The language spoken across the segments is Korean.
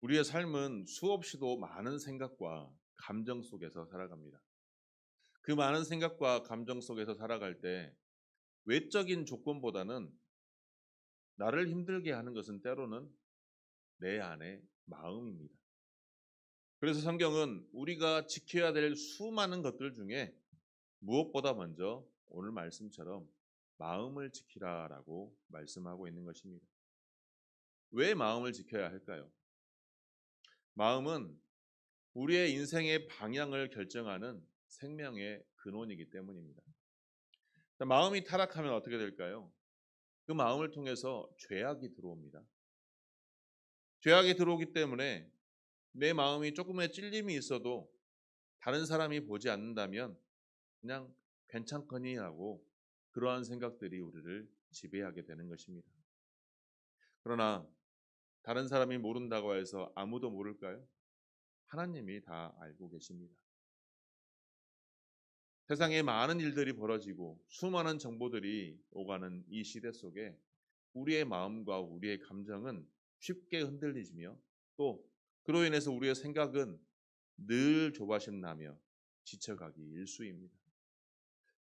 우리의 삶은 수없이도 많은 생각과 감정 속에서 살아갑니다. 그 많은 생각과 감정 속에서 살아갈 때 외적인 조건보다는 나를 힘들게 하는 것은 때로는 내 안의 마음입니다. 그래서 성경은 우리가 지켜야 될 수많은 것들 중에 무엇보다 먼저 오늘 말씀처럼 마음을 지키라라고 말씀하고 있는 것입니다. 왜 마음을 지켜야 할까요? 마음은 우리의 인생의 방향을 결정하는 생명의 근원이기 때문입니다. 자, 마음이 타락하면 어떻게 될까요? 그 마음을 통해서 죄악이 들어옵니다. 죄악이 들어오기 때문에 내 마음이 조금의 찔림이 있어도 다른 사람이 보지 않는다면 그냥 괜찮거니 하고 그러한 생각들이 우리를 지배하게 되는 것입니다. 그러나 다른 사람이 모른다고 해서 아무도 모를까요? 하나님이 다 알고 계십니다. 세상에 많은 일들이 벌어지고 수많은 정보들이 오가는 이 시대 속에 우리의 마음과 우리의 감정은 쉽게 흔들리며 또 그로 인해서 우리의 생각은 늘 조바심 나며 지쳐가기 일쑤입니다.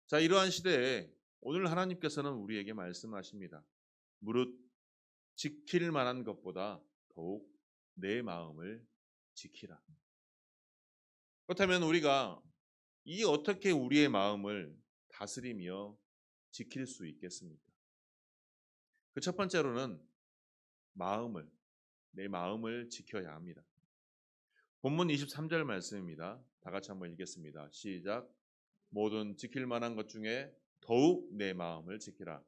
자, 이러한 시대에 오늘 하나님께서는 우리에게 말씀하십니다. 무릇 지킬 만한 것보다 더욱 내 마음을 지키라. 그렇다면 우리가 이 어떻게 우리의 마음을 다스리며 지킬 수 있겠습니까? 그 첫 번째로는 마음을, 내 마음을 지켜야 합니다. 본문 23절 말씀입니다. 다 같이 한번 읽겠습니다. 시작. 모든 지킬 만한 것 중에 더욱 내 마음을 지키라.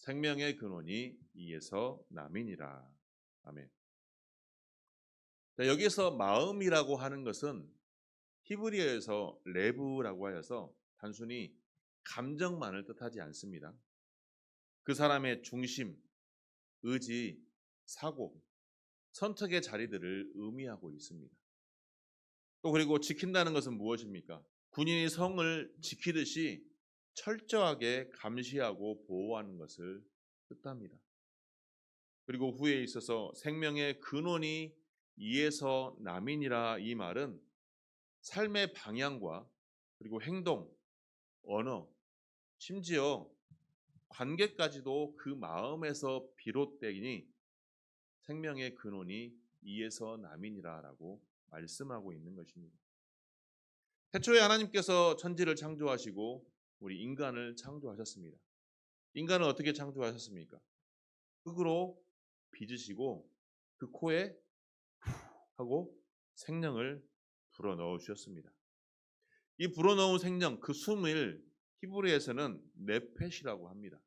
생명의 근원이 이에서 남이니라. 아멘. 자, 여기서 마음이라고 하는 것은 히브리어에서 레브라고 하여서 단순히 감정만을 뜻하지 않습니다. 그 사람의 중심, 의지, 사고, 선택의 자리들을 의미하고 있습니다. 또 그리고 지킨다는 것은 무엇입니까? 군인이 성을 지키듯이 철저하게 감시하고 보호하는 것을 뜻합니다. 그리고 후에 있어서 생명의 근원이 이에서 남이니라, 이 말은 삶의 방향과 그리고 행동, 언어, 심지어 관계까지도 그 마음에서 비롯되니 생명의 근원이 이에서 남이니라라고 말씀하고 있는 것입니다. 태초에 하나님께서 천지를 창조하시고 우리 인간을 창조하셨습니다. 인간을 어떻게 창조하셨습니까? 흙으로 빚으시고 그 코에 후 하고 생명을 불어넣어 주셨습니다. 이 불어넣은 생명, 그 숨을 히브리에서는 네펫이라고 합니다.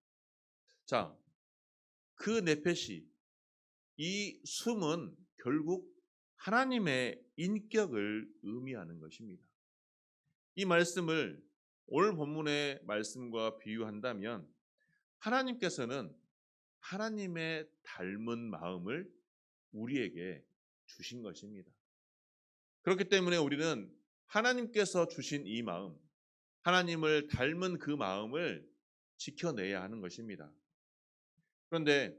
자, 그 네펫이, 이 숨은 결국 하나님의 인격을 의미하는 것입니다. 이 말씀을 오늘 본문의 말씀과 비유한다면 하나님께서는 하나님의 닮은 마음을 우리에게 주신 것입니다. 그렇기 때문에 우리는 하나님께서 주신 이 마음, 하나님을 닮은 그 마음을 지켜내야 하는 것입니다. 그런데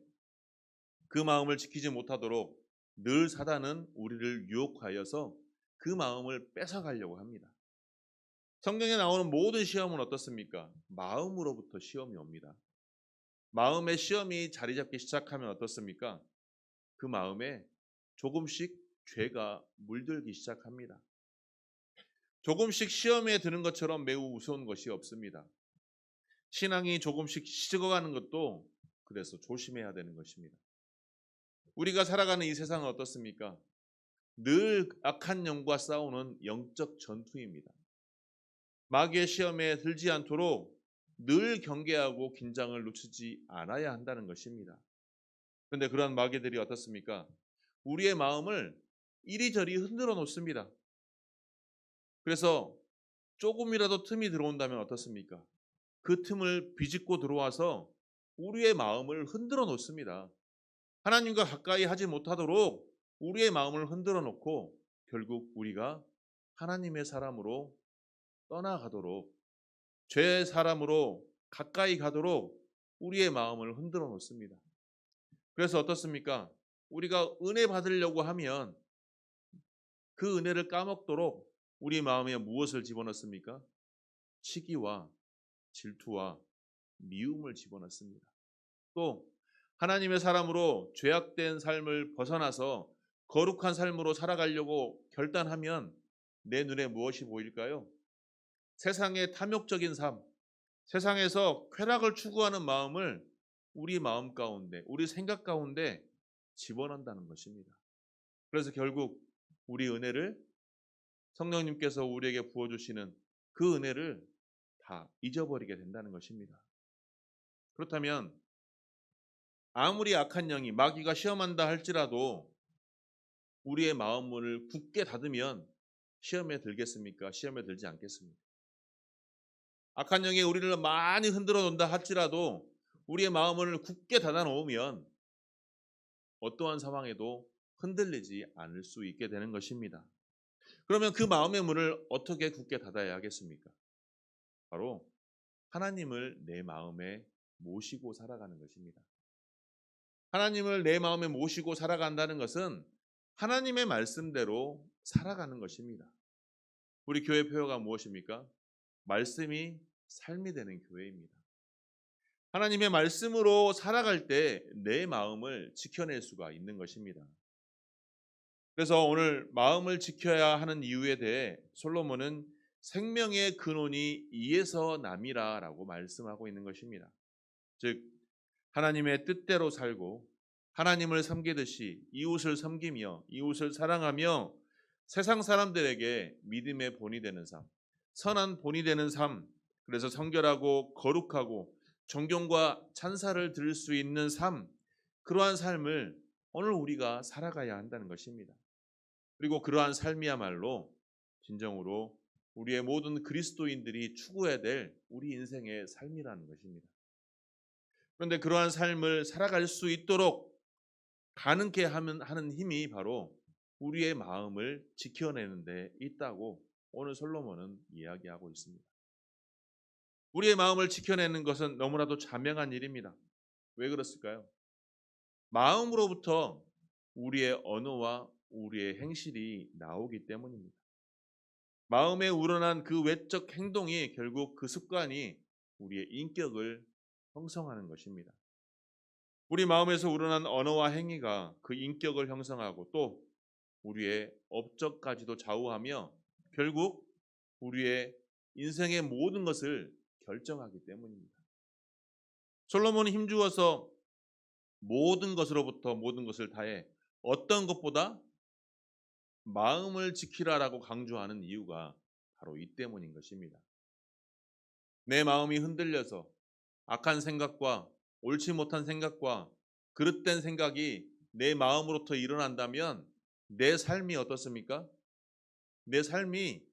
그 마음을 지키지 못하도록 늘 사단은 우리를 유혹하여서 그 마음을 뺏어가려고 합니다. 성경에 나오는 모든 시험은 어떻습니까? 마음으로부터 시험이 옵니다. 마음의 시험이 자리 잡기 시작하면 어떻습니까? 그 마음에 조금씩 죄가 물들기 시작합니다. 조금씩 시험에 드는 것처럼 매우 무서운 것이 없습니다. 신앙이 조금씩 식어가는 것도 그래서 조심해야 되는 것입니다. 우리가 살아가는 이 세상은 어떻습니까? 늘 악한 영과 싸우는 영적 전투입니다. 마귀의 시험에 들지 않도록 늘 경계하고 긴장을 놓치지 않아야 한다는 것입니다. 그런데 그런 마귀들이 어떻습니까? 우리의 마음을 이리저리 흔들어 놓습니다. 그래서 조금이라도 틈이 들어온다면 어떻습니까? 그 틈을 비집고 들어와서 우리의 마음을 흔들어 놓습니다. 하나님과 가까이 하지 못하도록 우리의 마음을 흔들어 놓고 결국 우리가 하나님의 사람으로 떠나가도록, 죄의 사람으로 가까이 가도록 우리의 마음을 흔들어 놓습니다. 그래서 어떻습니까? 우리가 은혜 받으려고 하면 그 은혜를 까먹도록 우리 마음에 무엇을 집어넣습니까? 시기와 질투와 미움을 집어넣습니다. 또 하나님의 사람으로 죄악된 삶을 벗어나서 거룩한 삶으로 살아가려고 결단하면 내 눈에 무엇이 보일까요? 세상의 탐욕적인 삶, 세상에서 쾌락을 추구하는 마음을 우리 마음 가운데, 우리 생각 가운데 집어넣는다는 것입니다. 그래서 결국 우리 은혜를 성령님께서 우리에게 부어주시는 그 은혜를 다 잊어버리게 된다는 것입니다. 그렇다면 아무리 악한 영이 마귀가 시험한다 할지라도 우리의 마음 문을 굳게 닫으면 시험에 들겠습니까? 시험에 들지 않겠습니까? 악한 영이 우리를 많이 흔들어 놓는다 할지라도 우리의 마음을 굳게 닫아 놓으면 어떠한 상황에도 흔들리지 않을 수 있게 되는 것입니다. 그러면 그 마음의 문을 어떻게 굳게 닫아야 하겠습니까? 바로 하나님을 내 마음에 모시고 살아가는 것입니다. 하나님을 내 마음에 모시고 살아간다는 것은 하나님의 말씀대로 살아가는 것입니다. 우리 교회 표어가 무엇입니까? 말씀이 삶이 되는 교회입니다. 하나님의 말씀으로 살아갈 때 내 마음을 지켜낼 수가 있는 것입니다. 그래서 오늘 마음을 지켜야 하는 이유에 대해 솔로몬은 생명의 근원이 이에서 남이라라고 말씀하고 있는 것입니다. 즉 하나님의 뜻대로 살고 하나님을 섬기듯이 이웃을 섬기며 이웃을 사랑하며 세상 사람들에게 믿음의 본이 되는 삶, 선한 본이 되는 삶, 그래서 성결하고 거룩하고 존경과 찬사를 들을 수 있는 삶, 그러한 삶을 오늘 우리가 살아가야 한다는 것입니다. 그리고 그러한 삶이야말로 진정으로 우리의 모든 그리스도인들이 추구해야 될 우리 인생의 삶이라는 것입니다. 그런데 그러한 삶을 살아갈 수 있도록 가능케 하는 힘이 바로 우리의 마음을 지켜내는 데 있다고 오늘 솔로몬은 이야기하고 있습니다. 우리의 마음을 지켜내는 것은 너무나도 자명한 일입니다. 왜 그렇을까요? 마음으로부터 우리의 언어와 우리의 행실이 나오기 때문입니다. 마음에 우러난 그 외적 행동이 결국 그 습관이 우리의 인격을 형성하는 것입니다. 우리 마음에서 우러난 언어와 행위가 그 인격을 형성하고 또 우리의 업적까지도 좌우하며 결국 우리의 인생의 모든 것을 결정하기 때문입니다. 솔로몬은 힘주어서 모든 것으로부터 모든 것을 다해 어떤 것보다 마음을 지키라라고 강조하는 이유가 바로 이 때문인 것입니다. 내 마음이 흔들려서 악한 생각과 옳지 못한 생각과 그릇된 생각이 내 마음으로부터 일어난다면 내 삶이 어떻습니까? 내 삶이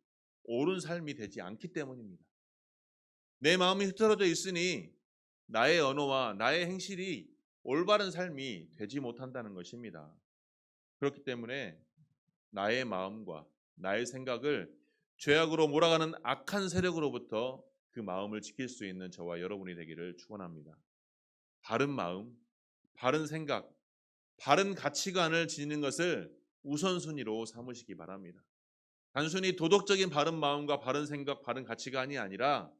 옳은 삶이 되지 않기 때문입니다. 내 마음이 흐트러져 있으니 나의 언어와 나의 행실이 올바른 삶이 되지 못한다는 것입니다. 그렇기 때문에 나의 마음과 나의 생각을 죄악으로 몰아가는 악한 세력으로부터 그 마음을 지킬 수 있는 저와 여러분이 되기를 축원합니다. 바른 마음, 바른 생각, 바른 가치관을 지니는 것을 우선순위로 삼으시기 바랍니다. 단순히 도덕적인 바른 마음과 바른 생각, 바른 가치관이 아니라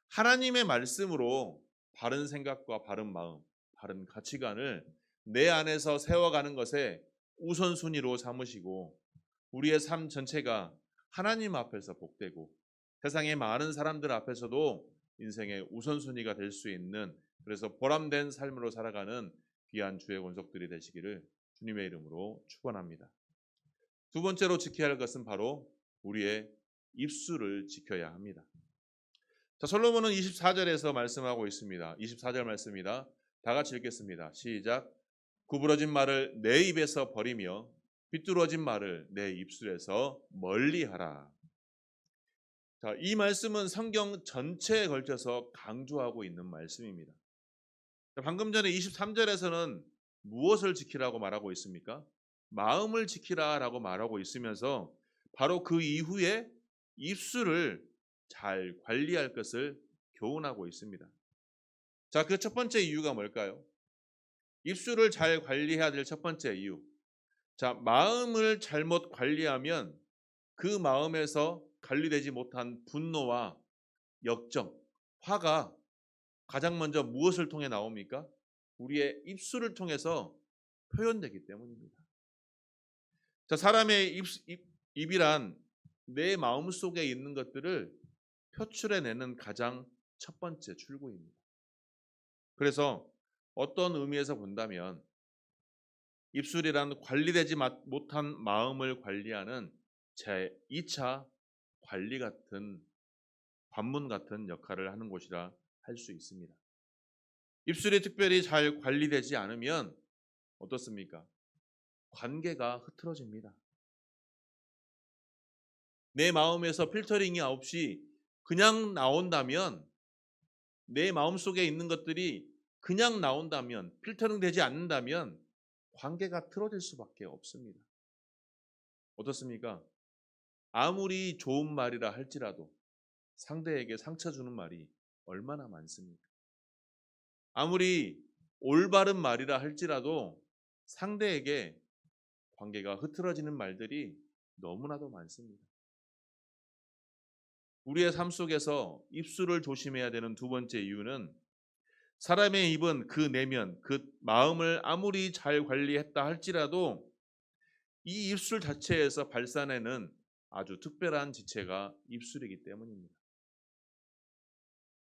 하나님의 말씀으로 바른 생각과 바른 마음, 바른 가치관을 내 안에서 세워가는 것에 우선순위로 삼으시고 우리의 삶 전체가 하나님 앞에서 복되고 세상의 많은 사람들 앞에서도 인생의 우선순위가 될 수 있는 그래서 보람된 삶으로 살아가는 귀한 주의 권속들이 되시기를 주님의 이름으로 축원합니다. 두 번째로 지켜야 할 것은 바로 우리의 입술을 지켜야 합니다. 자, 솔로몬은 24절에서 말씀하고 있습니다. 24절 말씀입니다. 다 같이 읽겠습니다. 시작. 구부러진 말을 내 입에서 버리며 삐뚤어진 말을 내 입술에서 멀리하라. 자, 이 말씀은 성경 전체에 걸쳐서 강조하고 있는 말씀입니다. 자, 방금 전에 23절에서는 무엇을 지키라고 말하고 있습니까? 마음을 지키라라고 말하고 있으면서 바로 그 이후에 입술을 잘 관리할 것을 교훈하고 있습니다. 자, 그 첫 번째 이유가 뭘까요? 입술을 잘 관리해야 될 첫 번째 이유. 자, 마음을 잘못 관리하면 그 마음에서 관리되지 못한 분노와 역정, 화가 가장 먼저 무엇을 통해 나옵니까? 우리의 입술을 통해서 표현되기 때문입니다. 자, 사람의 입이란 내 마음 속에 있는 것들을 표출해내는 가장 첫 번째 출구입니다. 그래서 어떤 의미에서 본다면 입술이란 관리되지 못한 마음을 관리하는 제2차 관리 같은 관문 같은 역할을 하는 곳이라 할 수 있습니다. 입술이 특별히 잘 관리되지 않으면 어떻습니까? 관계가 흐트러집니다. 내 마음에서 필터링이 없이 그냥 나온다면, 내 마음속에 있는 것들이 그냥 나온다면, 필터링 되지 않는다면 관계가 틀어질 수밖에 없습니다. 어떻습니까? 아무리 좋은 말이라 할지라도 상대에게 상처 주는 말이 얼마나 많습니까? 아무리 올바른 말이라 할지라도 상대에게 관계가 흐트러지는 말들이 너무나도 많습니다. 우리의 삶 속에서 입술을 조심해야 되는 두 번째 이유는 사람의 입은 그 내면, 그 마음을 아무리 잘 관리했다 할지라도 이 입술 자체에서 발산하는 아주 특별한 지체가 입술이기 때문입니다.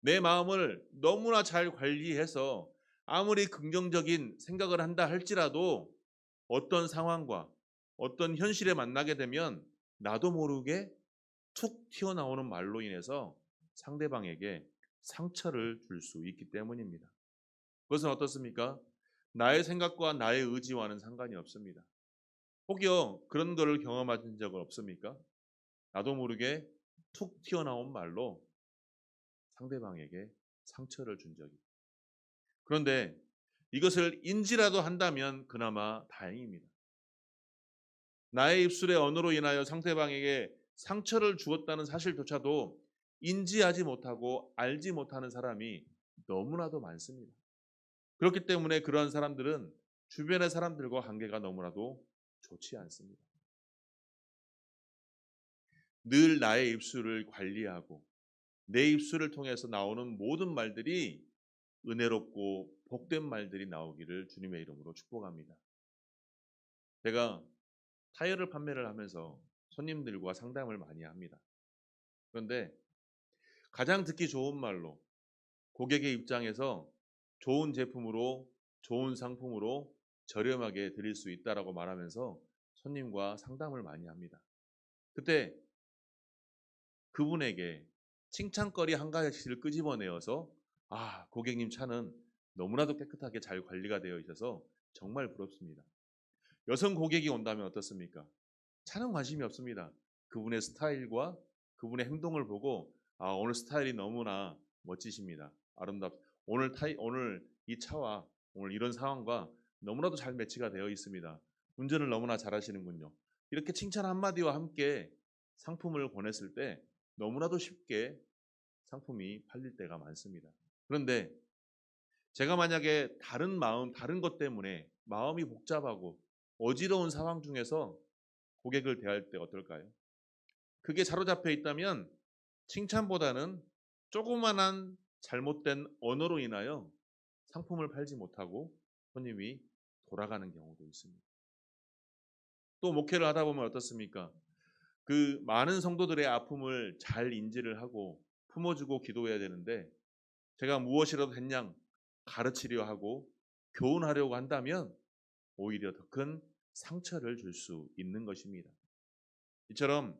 내 마음을 너무나 잘 관리해서 아무리 긍정적인 생각을 한다 할지라도 어떤 상황과 어떤 현실에 만나게 되면 나도 모르게 툭 튀어나오는 말로 인해서 상대방에게 상처를 줄 수 있기 때문입니다. 그것은 어떻습니까? 나의 생각과 나의 의지와는 상관이 없습니다. 혹여 그런 거를 경험하신 적은 없습니까? 나도 모르게 툭 튀어나온 말로 상대방에게 상처를 준 적이. 그런데 이것을 인지라도 한다면 그나마 다행입니다. 나의 입술의 언어로 인하여 상대방에게 상처를 주었다는 사실조차도 인지하지 못하고 알지 못하는 사람이 너무나도 많습니다. 그렇기 때문에 그러한 사람들은 주변의 사람들과 관계가 너무나도 좋지 않습니다. 늘 나의 입술을 관리하고 내 입술을 통해서 나오는 모든 말들이 은혜롭고 복된 말들이 나오기를 주님의 이름으로 축복합니다. 제가 타이어를 판매를 하면서 손님들과 상담을 많이 합니다. 그런데 가장 듣기 좋은 말로 고객의 입장에서 좋은 제품으로, 좋은 상품으로 저렴하게 드릴 수 있다라고 말하면서 손님과 상담을 많이 합니다. 그때 그분에게 칭찬거리 한 가지를 끄집어내어서 고객님 차는 너무나도 깨끗하게 잘 관리가 되어 있어서 정말 부럽습니다. 여성 고객이 온다면 어떻습니까? 차는 관심이 없습니다. 그분의 스타일과 그분의 행동을 보고 오늘 스타일이 너무나 멋지십니다. 오늘 이 차와 오늘 이런 상황과 너무나도 잘 매치가 되어 있습니다. 운전을 너무나 잘하시는군요. 이렇게 칭찬 한마디와 함께 상품을 보냈을 때 너무나도 쉽게 상품이 팔릴 때가 많습니다. 그런데 제가 만약에 다른 것 때문에 마음이 복잡하고 어지러운 상황 중에서 고객을 대할 때 어떨까요? 그게 사로잡혀 있다면 칭찬보다는 조그만한 잘못된 언어로 인하여 상품을 팔지 못하고 손님이 돌아가는 경우도 있습니다. 또 목회를 하다 보면 어떻습니까? 그 많은 성도들의 아픔을 잘 인지를 하고 품어주고 기도해야 되는데 제가 무엇이라도 했냥 가르치려 하고 교훈하려고 한다면 오히려 더 큰 상처를 줄 수 있는 것입니다. 이처럼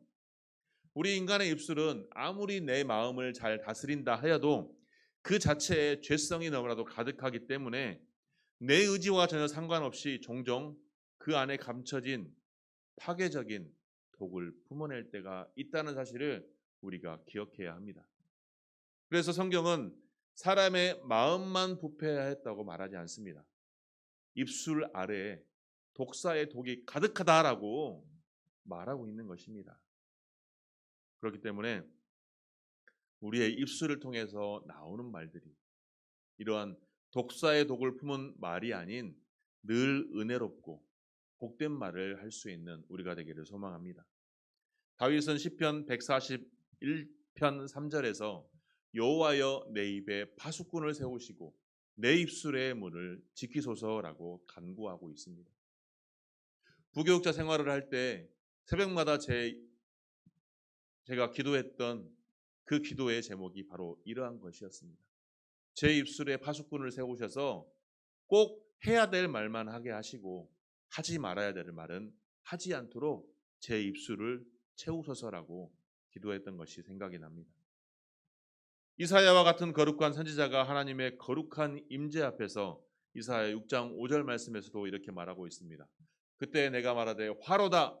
우리 인간의 입술은 아무리 내 마음을 잘 다스린다 하여도 그 자체에 죄성이 너무나도 가득하기 때문에 내 의지와 전혀 상관없이 종종 그 안에 감춰진 파괴적인 독을 품어낼 때가 있다는 사실을 우리가 기억해야 합니다. 그래서 성경은 사람의 마음만 부패하였다고 말하지 않습니다. 입술 아래에 독사의 독이 가득하다라고 말하고 있는 것입니다. 그렇기 때문에 우리의 입술을 통해서 나오는 말들이 이러한 독사의 독을 품은 말이 아닌 늘 은혜롭고 복된 말을 할 수 있는 우리가 되기를 소망합니다. 다윗은 시편 141편 3절에서 여호와여 내 입에 파수꾼을 세우시고 내 입술의 문을 지키소서라고 간구하고 있습니다. 부교육자 생활을 할 때 새벽마다 제가 기도했던 그 기도의 제목이 바로 이러한 것이었습니다. 제 입술에 파수꾼을 세우셔서 꼭 해야 될 말만 하게 하시고 하지 말아야 될 말은 하지 않도록 제 입술을 채우소서라고 기도했던 것이 생각이 납니다. 이사야와 같은 거룩한 선지자가 하나님의 거룩한 임재 앞에서 이사야 6장 5절 말씀에서도 이렇게 말하고 있습니다. 그때 내가 말하되 화로다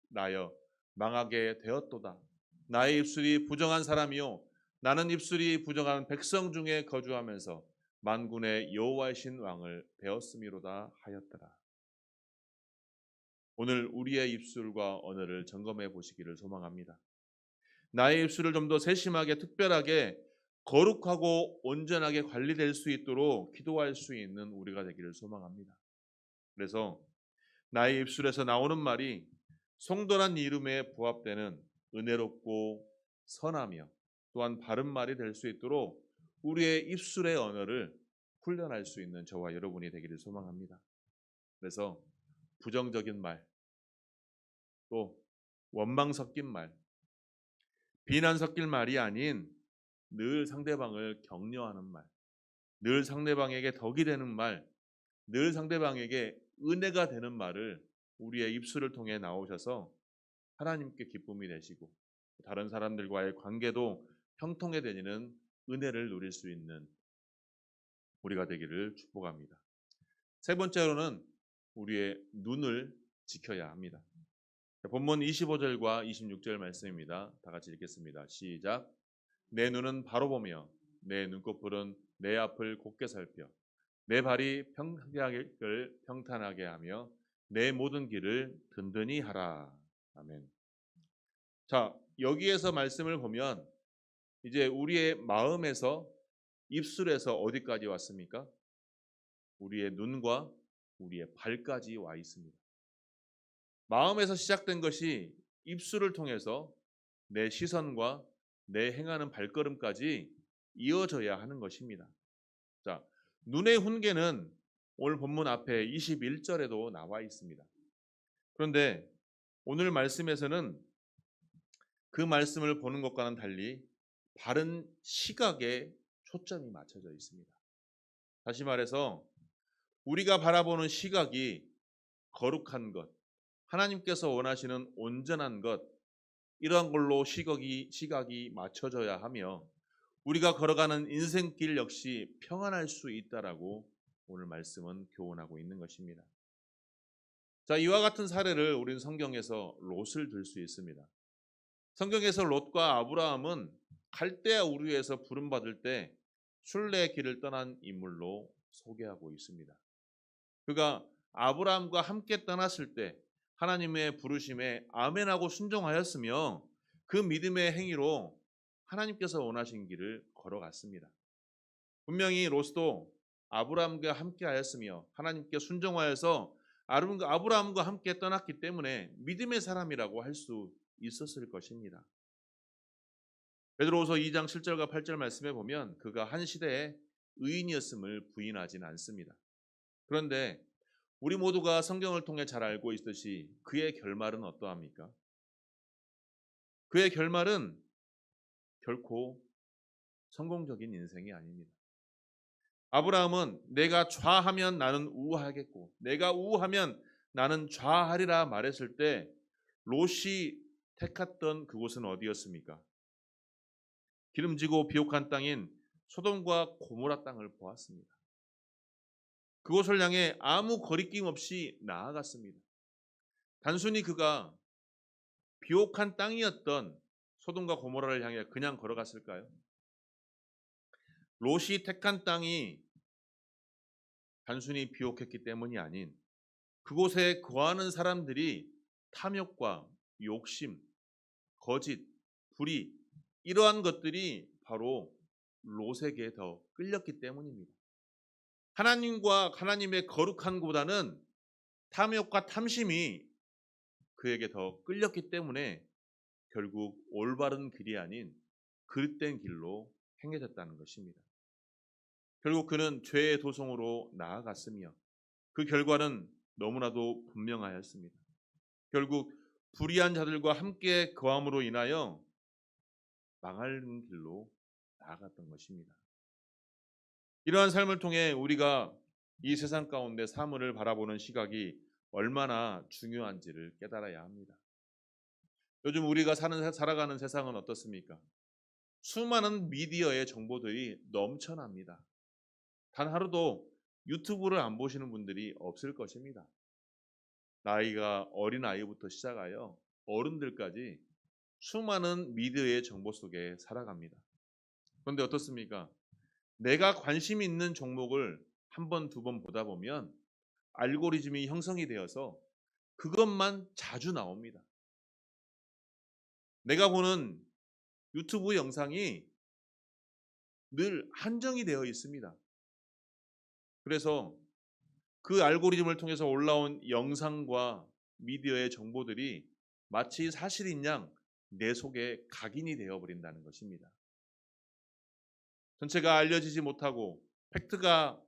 나여 망하게 되었도다. 나의 입술이 부정한 사람이요 나는 입술이 부정한 백성 중에 거주하면서 만군의 여호와이신 왕을 배웠음이로다 하였더라. 오늘 우리의 입술과 언어를 점검해 보시기를 소망합니다. 나의 입술을 좀 더 세심하게 특별하게 거룩하고 온전하게 관리될 수 있도록 기도할 수 있는 우리가 되기를 소망합니다. 그래서 나의 입술에서 나오는 말이 송도란 이름에 부합되는 은혜롭고 선하며 또한 바른 말이 될 수 있도록 우리의 입술의 언어를 훈련할 수 있는 저와 여러분이 되기를 소망합니다. 그래서 부정적인 말, 또 원망 섞인 말, 비난 섞인 말이 아닌 늘 상대방을 격려하는 말, 늘 상대방에게 덕이 되는 말, 늘 상대방에게 은혜가 되는 말을 우리의 입술을 통해 나오셔서 하나님께 기쁨이 되시고 다른 사람들과의 관계도 형통해지는 은혜를 누릴 수 있는 우리가 되기를 축복합니다. 세 번째로는 우리의 눈을 지켜야 합니다. 본문 25절과 26절 말씀입니다. 다 같이 읽겠습니다. 시작. 내 눈은 바로 보며 내 눈꺼풀은 내 앞을 곧게 살펴 내 발이 평탄하게 하며 내 모든 길을 든든히 하라. 아멘. 자, 여기에서 말씀을 보면 이제 우리의 마음에서 입술에서 어디까지 왔습니까? 우리의 눈과 우리의 발까지 와 있습니다. 마음에서 시작된 것이 입술을 통해서 내 시선과 내 행하는 발걸음까지 이어져야 하는 것입니다. 자, 눈의 훈계는 오늘 본문 앞에 21절에도 나와 있습니다. 그런데 오늘 말씀에서는 그 말씀을 보는 것과는 달리 바른 시각에 초점이 맞춰져 있습니다. 다시 말해서 우리가 바라보는 시각이 거룩한 것, 하나님께서 원하시는 온전한 것, 이러한 걸로 시각이 맞춰져야 하며 우리가 걸어가는 인생길 역시 평안할 수 있다라고 오늘 말씀은 교훈하고 있는 것입니다. 자, 이와 같은 사례를 우리는 성경에서 롯을 들 수 있습니다. 성경에서 롯과 아브라함은 갈대아 우르에서 부름받을 때 순례의 길을 떠난 인물로 소개하고 있습니다. 그가 아브라함과 함께 떠났을 때 하나님의 부르심에 아멘하고 순종하였으며 그 믿음의 행위로 하나님께서 원하신 길을 걸어갔습니다. 분명히 롯도 아브라함과 함께 하였으며 하나님께 순종하여서 아브라함과 함께 떠났기 때문에 믿음의 사람이라고 할 수 있었을 것입니다. 베드로후서 2장 7절과 8절 말씀에 보면 그가 한 시대에 의인이었음을 부인하지는 않습니다. 그런데 우리 모두가 성경을 통해 잘 알고 있듯이 그의 결말은 어떠합니까? 그의 결말은 결코 성공적인 인생이 아닙니다. 아브라함은 내가 좌하면 나는 우하겠고 내가 우하면 나는 좌하리라 말했을 때 롯이 택했던 그곳은 어디였습니까? 기름지고 비옥한 땅인 소돔과 고모라 땅을 보았습니다. 그곳을 향해 아무 거리낌 없이 나아갔습니다. 단순히 그가 비옥한 땅이었던 소돔과 고모라를 향해 그냥 걸어갔을까요? 롯이 택한 땅이 단순히 비옥했기 때문이 아닌 그곳에 거하는 사람들이 탐욕과 욕심, 거짓, 불의 이러한 것들이 바로 롯에게 더 끌렸기 때문입니다. 하나님과 하나님의 거룩한 것보다는 탐욕과 탐심이 그에게 더 끌렸기 때문에 결국 올바른 길이 아닌 그릇된 길로 행해졌다는 것입니다. 결국 그는 죄의 도성으로 나아갔으며 그 결과는 너무나도 분명하였습니다. 결국 불의한 자들과 함께 거함으로 인하여 망하는 길로 나아갔던 것입니다. 이러한 삶을 통해 우리가 이 세상 가운데 사물을 바라보는 시각이 얼마나 중요한지를 깨달아야 합니다. 요즘 우리가 살아가는 세상은 어떻습니까? 수많은 미디어의 정보들이 넘쳐납니다. 단 하루도 유튜브를 안 보시는 분들이 없을 것입니다. 나이가 어린 아이부터 시작하여 어른들까지 수많은 미디어의 정보 속에 살아갑니다. 그런데 어떻습니까? 내가 관심 있는 종목을 한 번, 두 번 보다 보면 알고리즘이 형성이 되어서 그것만 자주 나옵니다. 내가 보는 유튜브 영상이 늘 한정이 되어 있습니다. 그래서 그 알고리즘을 통해서 올라온 영상과 미디어의 정보들이 마치 사실인 양 내 속에 각인이 되어버린다는 것입니다. 전체가 알려지지 못하고 팩트가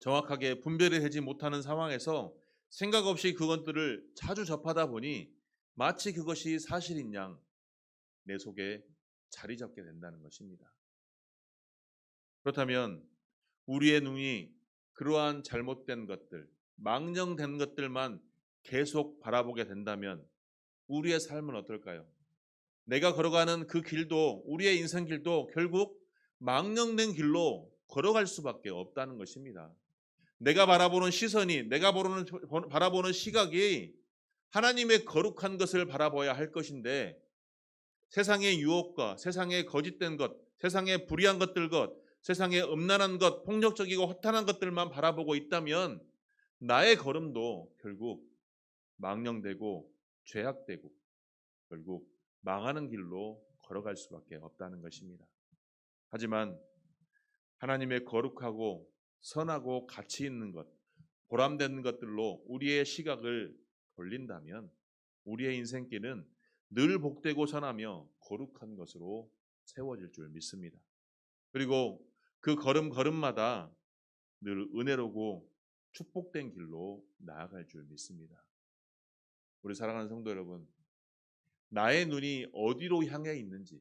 정확하게 분별이 되지 못하는 상황에서 생각 없이 그것들을 자주 접하다 보니 마치 그것이 사실인 양 내 속에 자리 잡게 된다는 것입니다. 그렇다면 우리의 눈이 그러한 잘못된 것들, 망령된 것들만 계속 바라보게 된다면 우리의 삶은 어떨까요? 내가 걸어가는 그 길도, 우리의 인생 길도 결국 망령된 길로 걸어갈 수밖에 없다는 것입니다. 내가 바라보는 시선이, 내가 바라보는 시각이 하나님의 거룩한 것을 바라봐야 할 것인데 세상의 유혹과 세상의 거짓된 것, 세상의 불의한 것들 세상의 음란한 것, 폭력적이고 허탄한 것들만 바라보고 있다면 나의 걸음도 결국 망령되고 죄악되고 결국 망하는 길로 걸어갈 수밖에 없다는 것입니다. 하지만 하나님의 거룩하고 선하고 가치 있는 것, 보람되는 것들로 우리의 시각을 돌린다면 우리의 인생길은 늘 복되고 선하며 거룩한 것으로 세워질 줄 믿습니다. 그리고 그 걸음마다 늘 은혜로고 축복된 길로 나아갈 줄 믿습니다. 우리 사랑하는 성도 여러분, 나의 눈이 어디로 향해 있는지,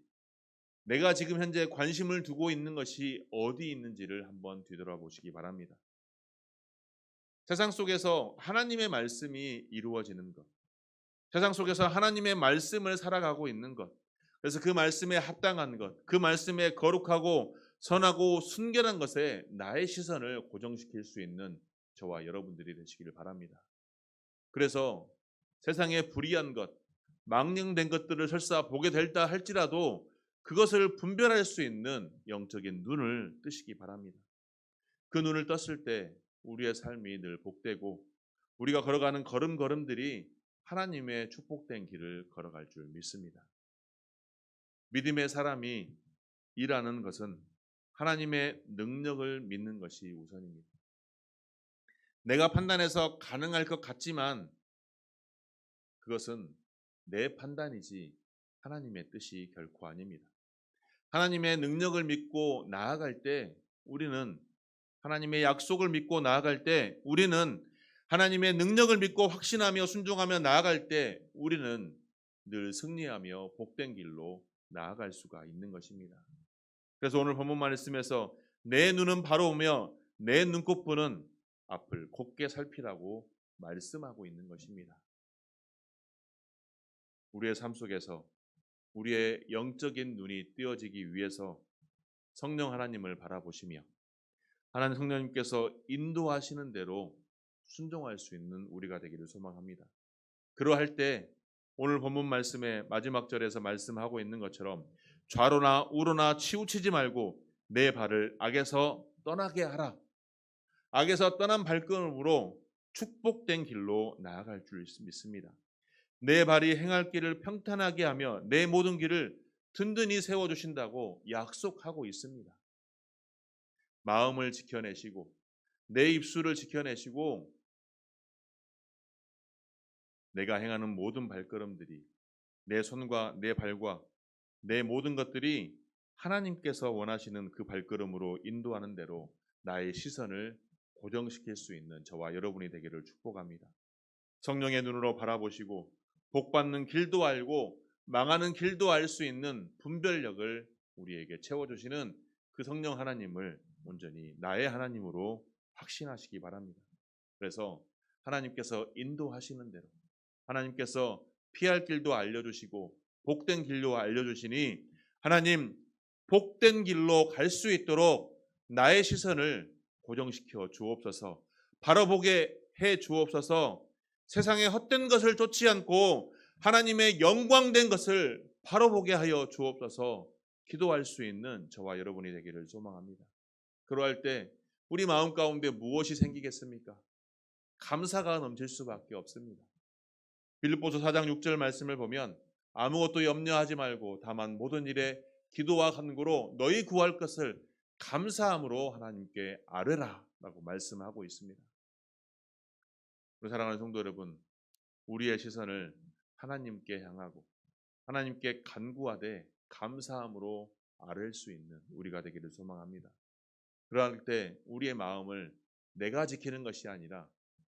내가 지금 현재 관심을 두고 있는 것이 어디 있는지를 한번 뒤돌아보시기 바랍니다. 세상 속에서 하나님의 말씀이 이루어지는 것, 세상 속에서 하나님의 말씀을 살아가고 있는 것, 그래서 그 말씀에 합당한 것, 그 말씀에 거룩하고 선하고 순결한 것에 나의 시선을 고정시킬 수 있는 저와 여러분들이 되시기를 바랍니다. 그래서 세상의 불의한 것, 망령된 것들을 설사 보게 될다 할지라도 그것을 분별할 수 있는 영적인 눈을 뜨시기 바랍니다. 그 눈을 떴을 때 우리의 삶이 늘 복되고 우리가 걸어가는 걸음걸음들이 하나님의 축복된 길을 걸어갈 줄 믿습니다. 믿음의 사람이 일하는 것은 하나님의 능력을 믿는 것이 우선입니다. 내가 판단해서 가능할 것 같지만 그것은 내 판단이지 하나님의 뜻이 결코 아닙니다. 하나님의 능력을 믿고 나아갈 때 우리는 하나님의 약속을 믿고 나아갈 때 우리는 하나님의 능력을 믿고 확신하며 순종하며 나아갈 때 우리는 늘 승리하며 복된 길로 나아갈 수가 있는 것입니다. 그래서 오늘 본문 말씀에서 내 눈은 바로 오며 내 눈꽃부는 앞을 곱게 살피라고 말씀하고 있는 것입니다. 우리의 삶 속에서 우리의 영적인 눈이 뜨여지기 위해서 성령 하나님을 바라보시며 하나님 성령님께서 인도하시는 대로 순종할 수 있는 우리가 되기를 소망합니다. 그러할 때 오늘 본문 말씀의 마지막 절에서 말씀하고 있는 것처럼 좌로나 우로나 치우치지 말고 내 발을 악에서 떠나게 하라. 악에서 떠난 발걸음으로 축복된 길로 나아갈 줄 믿습니다. 내 발이 행할 길을 평탄하게 하며 내 모든 길을 든든히 세워주신다고 약속하고 있습니다. 마음을 지켜내시고 내 입술을 지켜내시고 내가 행하는 모든 발걸음들이 내 손과 내 발과 내 모든 것들이 하나님께서 원하시는 그 발걸음으로 인도하는 대로 나의 시선을 고정시킬 수 있는 저와 여러분이 되기를 축복합니다. 성령의 눈으로 바라보시고 복받는 길도 알고 망하는 길도 알 수 있는 분별력을 우리에게 채워주시는 그 성령 하나님을 온전히 나의 하나님으로 확신하시기 바랍니다. 그래서 하나님께서 인도하시는 대로 하나님께서 피할 길도 알려주시고 복된 길로 알려주시니 하나님 복된 길로 갈 수 있도록 나의 시선을 고정시켜 주옵소서. 바라보게 해 주옵소서. 세상의 헛된 것을 쫓지 않고 하나님의 영광된 것을 바라보게 하여 주옵소서. 기도할 수 있는 저와 여러분이 되기를 소망합니다. 그러할 때 우리 마음 가운데 무엇이 생기겠습니까? 감사가 넘칠 수밖에 없습니다. 빌립보서 4장 6절 말씀을 보면 아무것도 염려하지 말고 다만 모든 일에 기도와 간구로 너희 구할 것을 감사함으로 하나님께 아뢰라 라고 말씀하고 있습니다. 우리 사랑하는 성도 여러분, 우리의 시선을 하나님께 향하고 하나님께 간구하되 감사함으로 아뢰 수 있는 우리가 되기를 소망합니다. 그럴 때 우리의 마음을 내가 지키는 것이 아니라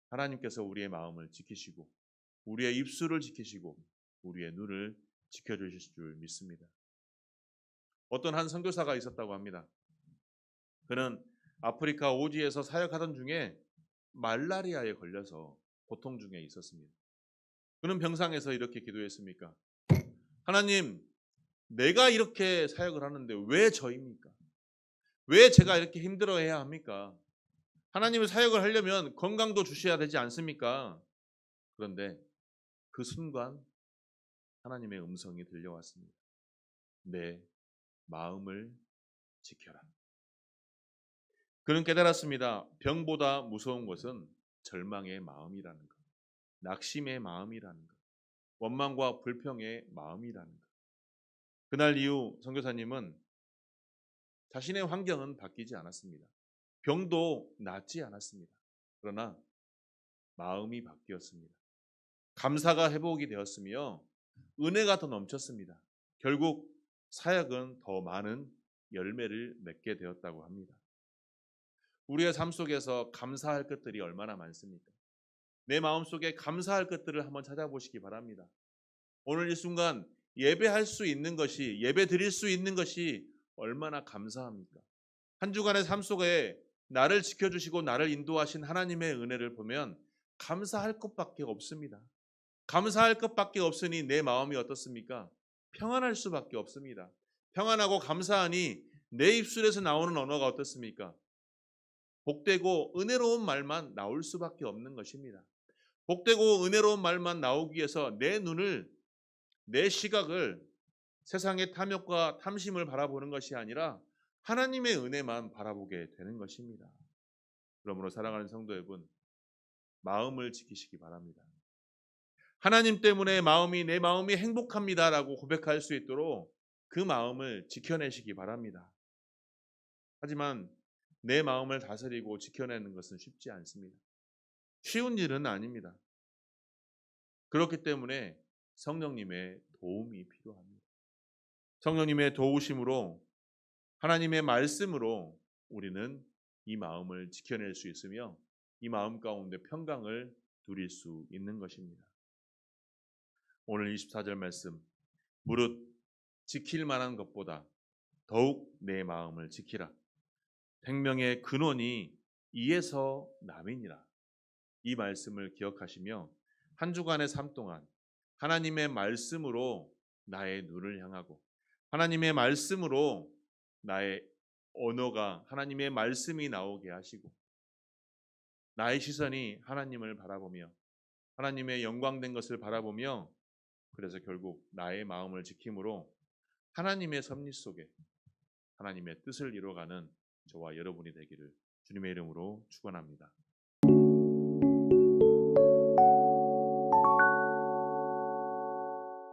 하나님께서 우리의 마음을 지키시고 우리의 입술을 지키시고 우리의 눈을 지켜주실 줄 믿습니다. 어떤 한 선교사가 있었다고 합니다. 그는 아프리카 오지에서 사역하던 중에 말라리아에 걸려서 고통 중에 있었습니다. 그는 병상에서 이렇게 기도했습니까? 하나님, 내가 이렇게 사역을 하는데 왜 저입니까? 왜 제가 이렇게 힘들어해야 합니까? 하나님의 사역을 하려면 건강도 주셔야 되지 않습니까? 그런데 그 순간 하나님의 음성이 들려왔습니다. 내 마음을 지켜라. 그는 깨달았습니다. 병보다 무서운 것은 절망의 마음이라는 것, 낙심의 마음이라는 것, 원망과 불평의 마음이라는 것. 그날 이후 선교사님은 자신의 환경은 바뀌지 않았습니다. 병도 낫지 않았습니다. 그러나 마음이 바뀌었습니다. 감사가 회복이 되었으며 은혜가 더 넘쳤습니다. 결국 사역은 더 많은 열매를 맺게 되었다고 합니다. 우리의 삶 속에서 감사할 것들이 얼마나 많습니까? 내 마음속에 감사할 것들을 한번 찾아보시기 바랍니다. 오늘 이 순간 예배할 수 있는 것이, 예배 드릴 수 있는 것이 얼마나 감사합니까? 한 주간의 삶 속에 나를 지켜주시고 나를 인도하신 하나님의 은혜를 보면 감사할 것밖에 없습니다. 감사할 것밖에 없으니 내 마음이 어떻습니까? 평안할 수밖에 없습니다. 평안하고 감사하니 내 입술에서 나오는 언어가 어떻습니까? 복되고 은혜로운 말만 나올 수밖에 없는 것입니다. 복되고 은혜로운 말만 나오기 위해서 내 눈을, 내 시각을 세상의 탐욕과 탐심을 바라보는 것이 아니라 하나님의 은혜만 바라보게 되는 것입니다. 그러므로 사랑하는 성도 여러분, 마음을 지키시기 바랍니다. 하나님 때문에 내 마음이 행복합니다라고 고백할 수 있도록 그 마음을 지켜내시기 바랍니다. 하지만 내 마음을 다스리고 지켜내는 것은 쉽지 않습니다. 쉬운 일은 아닙니다. 그렇기 때문에 성령님의 도움이 필요합니다. 성령님의 도우심으로 하나님의 말씀으로 우리는 이 마음을 지켜낼 수 있으며 이 마음 가운데 평강을 누릴 수 있는 것입니다. 오늘 24절 말씀, 무릇 지킬 만한 것보다 더욱 내 마음을 지키라. 생명의 근원이 이에서 남이니라. 이 말씀을 기억하시며 한 주간의 삶 동안 하나님의 말씀으로 나의 눈을 향하고 하나님의 말씀으로 나의 언어가 하나님의 말씀이 나오게 하시고 나의 시선이 하나님을 바라보며 하나님의 영광된 것을 바라보며 그래서 결국 나의 마음을 지킴으로 하나님의 섭리 속에 하나님의 뜻을 이루어가는 저와 여러분이 되기를 주님의 이름으로 축원합니다.